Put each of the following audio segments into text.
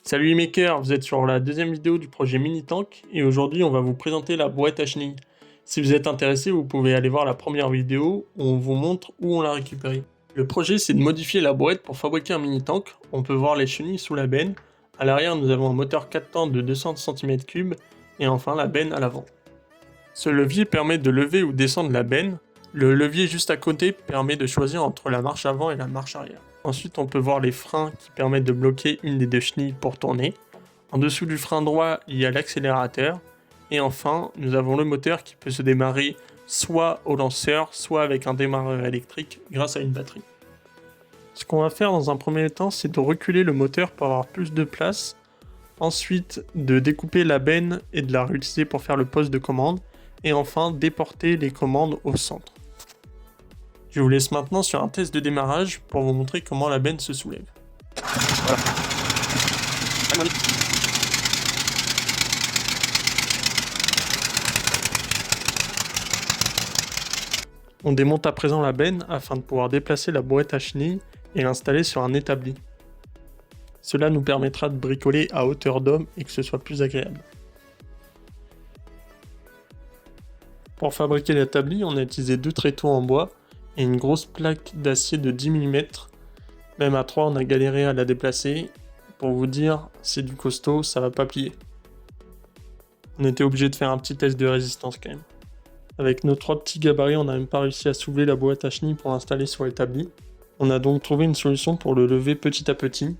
Salut les makers, vous êtes sur la deuxième vidéo du projet Mini-Tank et aujourd'hui on va vous présenter la boîte à chenilles. Si vous êtes intéressé, vous pouvez aller voir la première vidéo où on vous montre où on l'a récupérée. Le projet c'est de modifier la boîte pour fabriquer un Mini-Tank. On peut voir les chenilles sous la benne. À l'arrière nous avons un moteur 4 temps de 200 cm3 et enfin la benne à l'avant. Ce levier permet de lever ou descendre la benne. Le levier juste à côté permet de choisir entre la marche avant et la marche arrière. Ensuite, on peut voir les freins qui permettent de bloquer une des deux chenilles pour tourner. En dessous du frein droit, il y a l'accélérateur. Et enfin, nous avons le moteur qui peut se démarrer soit au lanceur, soit avec un démarreur électrique grâce à une batterie. Ce qu'on va faire dans un premier temps, c'est de reculer le moteur pour avoir plus de place. Ensuite, de découper la benne et de la réutiliser pour faire le poste de commande. Et enfin, déporter les commandes au centre. Je vous laisse maintenant sur un test de démarrage pour vous montrer comment la benne se soulève. Voilà. On démonte à présent la benne afin de pouvoir déplacer la boîte à chenilles et l'installer sur un établi. Cela nous permettra de bricoler à hauteur d'homme et que ce soit plus agréable. Pour fabriquer l'établi, on a utilisé 2 tréteaux en bois et une grosse plaque d'acier de 10 mm. Même à 3, on a galéré à la déplacer. Pour vous dire, c'est du costaud, ça va pas plier. On était obligé de faire un petit test de résistance quand même. Avec nos 3 petits gabarits, on n'a même pas réussi à soulever la boîte à chenilles pour l'installer sur l'établi. On a donc trouvé une solution pour le lever petit à petit.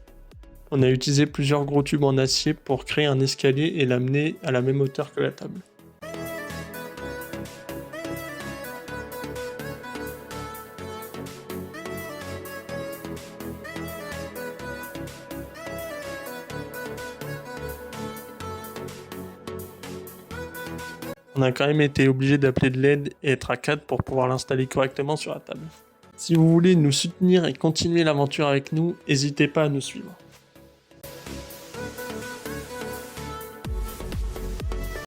On a utilisé plusieurs gros tubes en acier pour créer un escalier et l'amener à la même hauteur que la table. On a quand même été obligé d'appeler de l'aide et être à 4 pour pouvoir l'installer correctement sur la table. Si vous voulez nous soutenir et continuer l'aventure avec nous, n'hésitez pas à nous suivre.